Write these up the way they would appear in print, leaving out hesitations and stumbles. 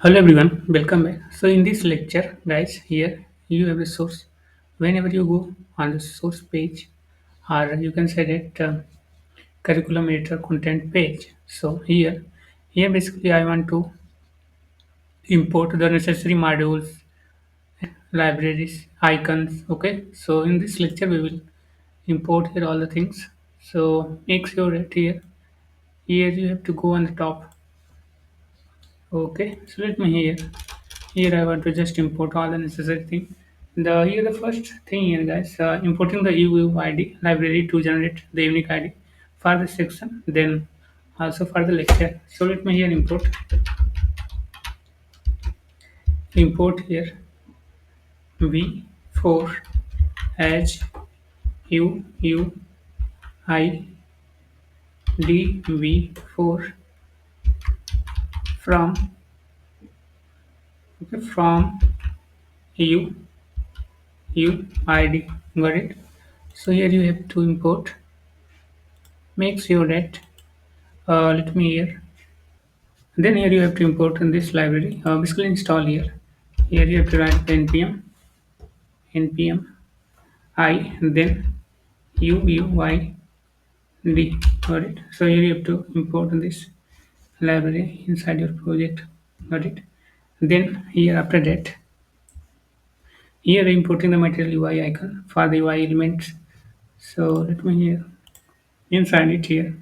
Hello everyone, welcome back. So in this lecture, guys, here you have a source. Whenever you go on the source page, or you can say that curriculum editor content page. So here basically I want to import the necessary modules, libraries, icons. Okay. So in this lecture we will import here all the things. So make sure that here you have to go on the top. Okay. So let me here. Here I want to just import all the necessary thing. The first thing here guys, importing the UUID library to generate the unique ID for the section, then also for the lecture. So let me here import here v4 as UUID v4 from from UUID. Got it? So here you have to import. Make sure that let me here. Then here you have to import in this library. Basically install here. Here you have to write npm I then uuid. Got it? So here you have to import this library inside your project. Got it? Then here after that, here importing the material UI icon for the UI elements. So let me here inside it here.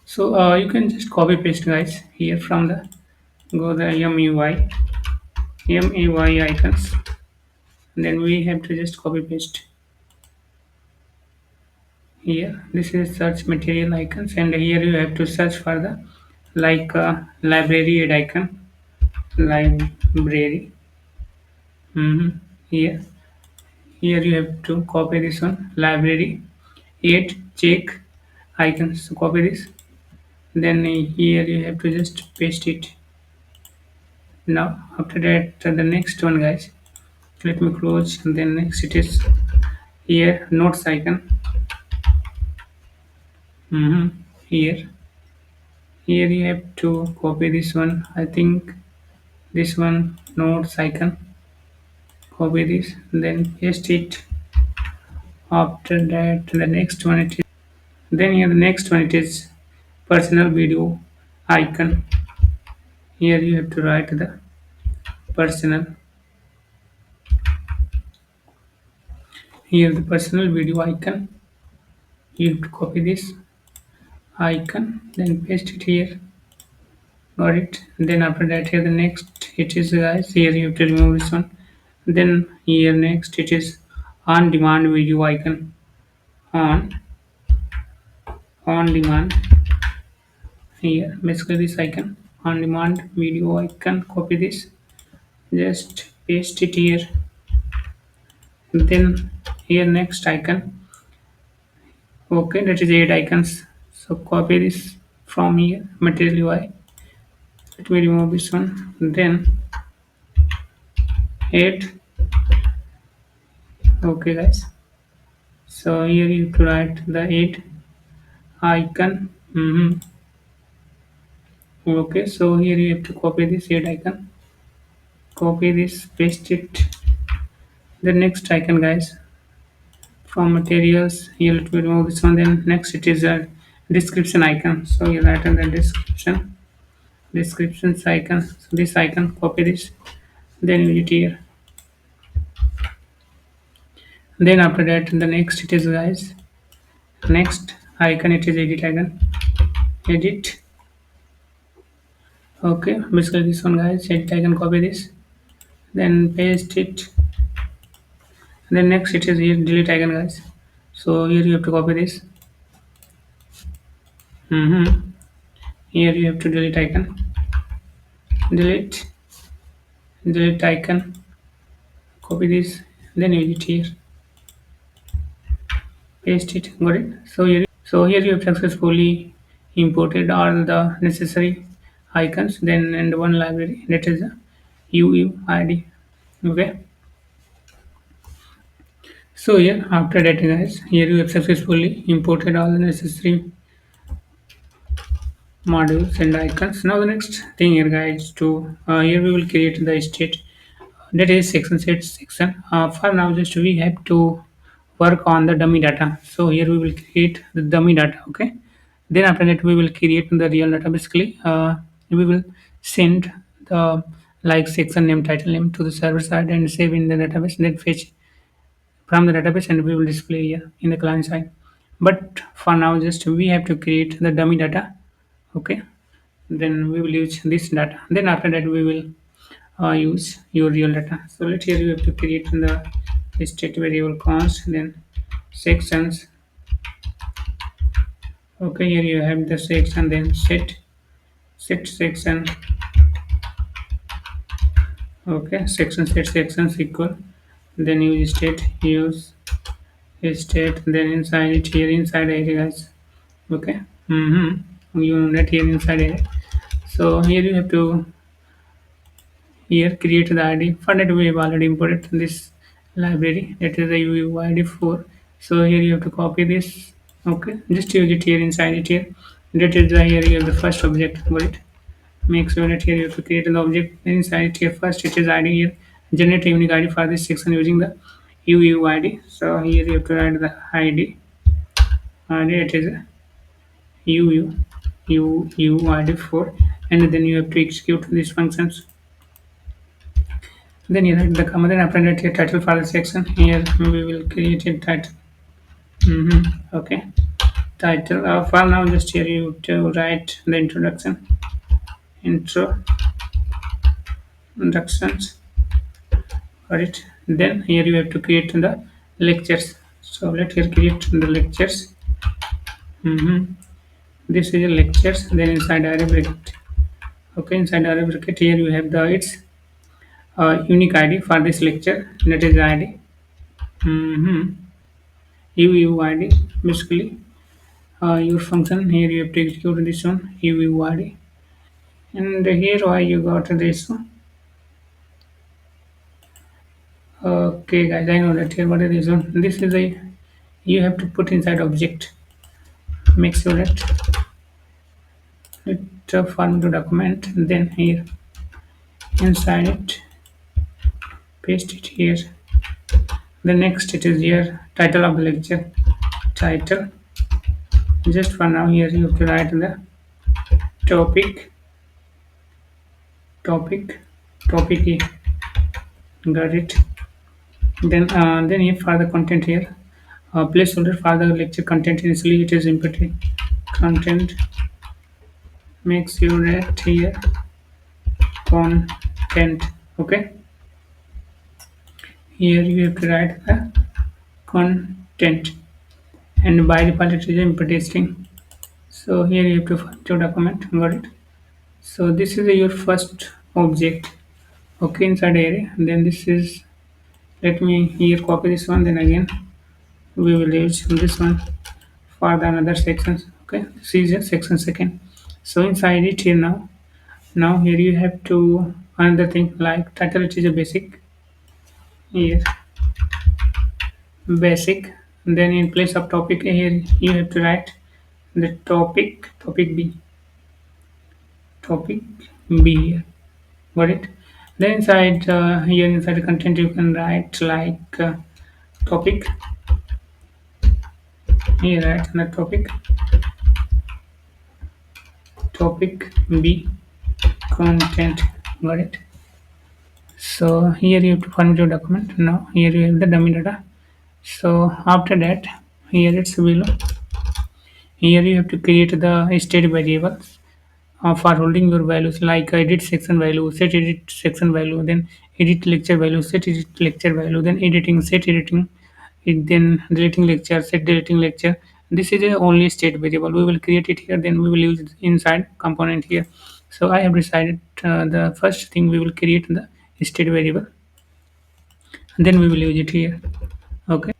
So you can just copy paste guys here from the go the MUI icons. Then we have to just copy paste here. This is search material icons, and here you have to search for the library add icon library. Here you have to copy this one library add check icons. So copy this. Then here you have to just paste it. Now after that, the next one guys, let me close, and then next it is here notes icon. Here you have to copy this one. I think this one notes icon. Copy this, then paste it. After that, the next one it is. Then here the next one it is personal video icon. Here you have to write the personal. Here the personal video icon. You have to copy this icon, then paste it here. Got it? Then after that, here the next it is guys. Here you have to remove this one. Then here next it is on demand video icon. On on demand. Here basically this icon on demand video icon. Copy this. Just paste it here. Then here next icon. Okay, that is 8 icons. So copy this from here material UI. Let me remove this one. Then 8. Okay guys. So here you have to write the 8 icon. Okay, so here you have to copy this 8 icon. Copy this, paste it. The next icon guys from materials. Here let me remove this one. Then next it is a description icon. So you write in the descriptions icon. So this icon, copy this. Then use it here. Then after that, the next it is guys. Next icon it is edit icon. Edit. Okay, basically this one guys. Edit icon. Copy this. Then paste it. Then next it is here delete icon guys. So here you have to copy this. Here you have to delete icon. Delete. Delete icon. Copy this. Then use it here. Paste it. Got it. So here you have successfully imported all the necessary icons. Then and one library that is the UUID. Okay. So here after that guys, here you have successfully imported all the necessary modules and icons. Now the next thing here guys to here we will create the state, that is section set section. For now just we have to work on the dummy data. So here we will create the dummy data. Okay, then after that we will create the real data. Basically we will send the like section name, title name to the server side and save in the database, then fetch from the database and we will display here in the client side. But for now just we have to create the dummy data. Okay, then we will use this data, then after that we will use your real data. So let here you have to create in the state variable const, then sections. Okay, here you have the section, then set section. Okay, section set sections equal, then use state, then inside it here inside areas. Okay, you know that here inside area. So here you have to here create the id. For that we have already imported this library, that is the UUID4. So here you have to copy this. Okay, just use it here inside it here. That is the here you have the first object for it. Make sure that here you have to create an object inside it here. First it is id here, generate a unique id for this section using the UUID. So here you have to write the id, it is UUID4, and then you have to execute these functions. Then you write the command and after that here title for the section. Here we will create a title. Okay, title. For now, just here you to write the introductions. Got it. Then here you have to create the lectures. So let here create the lectures. This is a lectures. Then inside array bracket. Okay, inside array bracket here you have the its unique ID for this lecture. That is the ID. UUID basically your function. Here you have to execute this one UUID, and here why you got this one. Okay guys, I know that here what is this one. This is a you have to put inside object. Make sure that it form to document, then here inside it paste it here. The next it is here title of the lecture, title. Just for now here you have to write the topic, topic, topic here. Got it. Then here for the content here, placeholder for the lecture content. Initially it is empty content. Make sure that here content. Okay, here you have to write the content, and by default it is empty string. So here you have to find your document. Got it. So this is your first object. Okay, inside array. Then this is, let me here copy this one, then again we will use this one for the another sections. Okay, this is a section second. So inside it here now here you have to another thing like title, it is a basic here, basic. Then in place of topic here you have to write the topic b here. Got it. Then inside here inside the content you can write like topic. Here write the topic b content. Got it. So here you have to format your document. Now here you have the dummy data. So after that here it's below. Here you have to create the state variables for holding your values like edit section value, set edit section value, then edit lecture value, set edit lecture value, then editing, set editing, then deleting lecture, set deleting lecture. This is a only state variable. We will create it here, then we will use it inside component here. So I have decided the first thing we will create the state variable, and then we will use it here. Okay,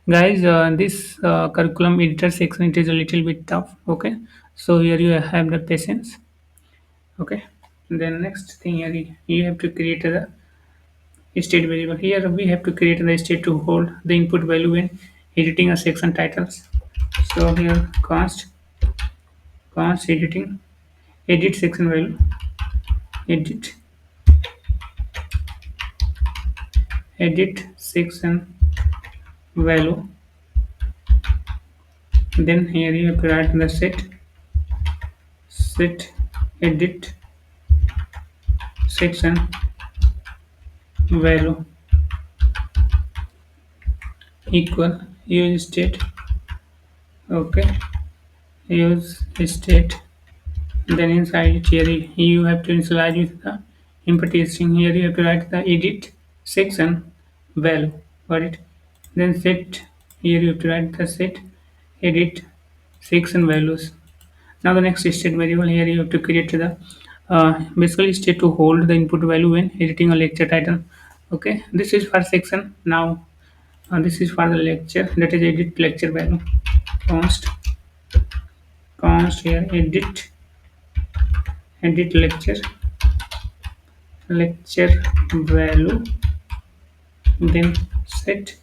guys, this curriculum editor section, it is a little bit tough. Okay, so here you have the patience. Okay, then next thing here you have to create a state variable. Here we have to create the state to hold the input value when editing a section titles. So here const editing, edit section value, edit, edit section value. Then here you have to write the set edit section value equal use state. Okay, use state. Then inside it here you have to initialize with the empty string. Here you have to write the edit section value. Got it? Then set, here you have to write the set edit section values. Now the next state variable, here you have to create the basically state to hold the input value when editing a lecture title. Okay, this is for section. Now this is for the lecture, that is edit lecture value. Const here edit lecture value. Then set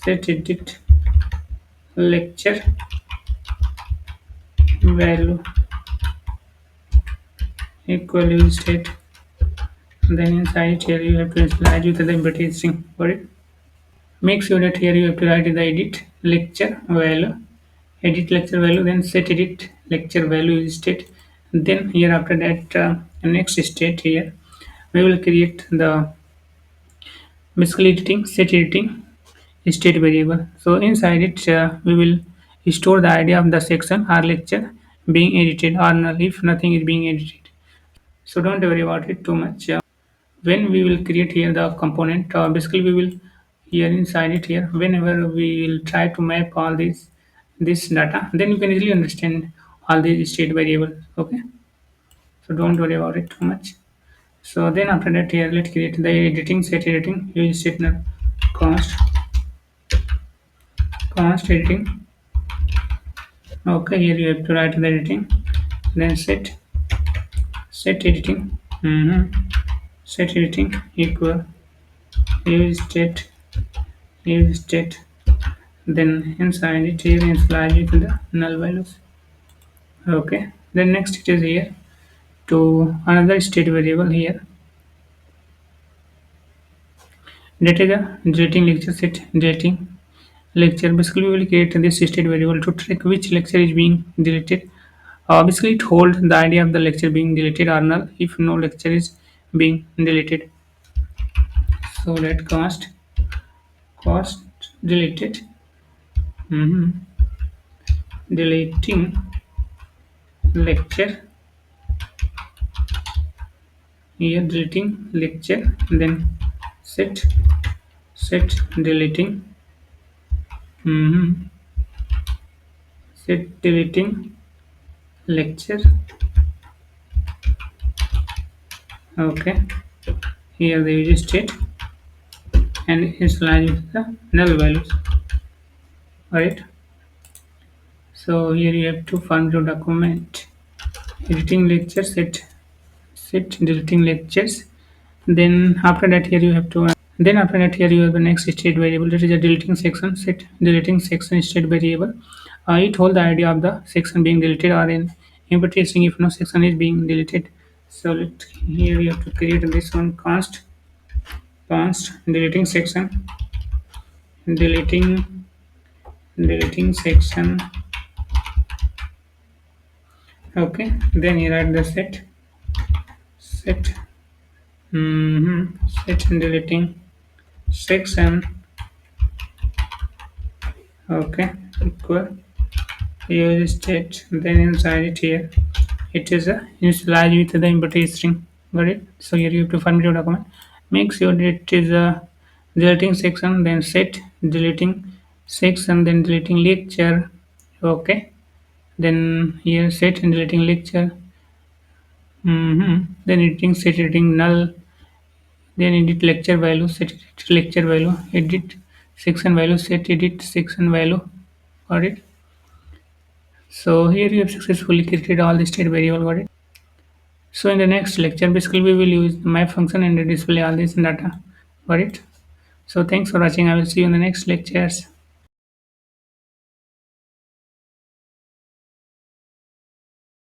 edit lecture value equal use state. Then inside here you have to initialize with the empty string. Got it? Make sure that here you have to write the edit lecture value, then set edit lecture value is state. Then here after that next state here we will create the basically editing set editing state variable. So inside it we will store the idea of the section or lecture being edited or null if nothing is being edited. So don't worry about it too much. When we will create here the component, basically we will here inside it here whenever we will try to map all this data, then you can easily understand all these state variables. Okay, so don't worry about it too much. So then after that here let's create the editing set editing use state now const editing. Okay, here you have to write the editing, then set editing. Set editing equal use state. Then inside it here initialize it to the null values. Okay, then next it is here to another state variable here, that is a deleting lecture set deleting lecture. Basically we will create this state variable to track which lecture is being deleted. Basically it holds the idea of the lecture being deleted or null if no lecture is being deleted. So let cost deleted. Deleting lecture, here deleting lecture, then set deleting. Set deleting lecture. Okay, here the use state and initialize with the null values. Alright, so here you have to find your document editing lecture set deleting lectures. Then after that here you have to the next state variable, that is a deleting section set deleting section state variable. It holds the idea of the section being deleted or in empty string if no section is being deleted. So here you have to create this one const deleting section deleting section. Okay, then you write the set set deleting section. Okay, equal use state. Then inside it here it is a initialize with the empty string. Got it? So here you have to find your document, make sure that it is a deleting section, then set deleting section, then deleting lecture. Okay, then here set and deleting lecture. Then editing set editing null, then edit lecture value set edit lecture value, edit section value set edit section value. Got it? So here you have successfully created all the state variable. Got it? So in the next lecture basically we will use the map function and display all this data. Got it? So thanks for watching. I will see you in the next lectures.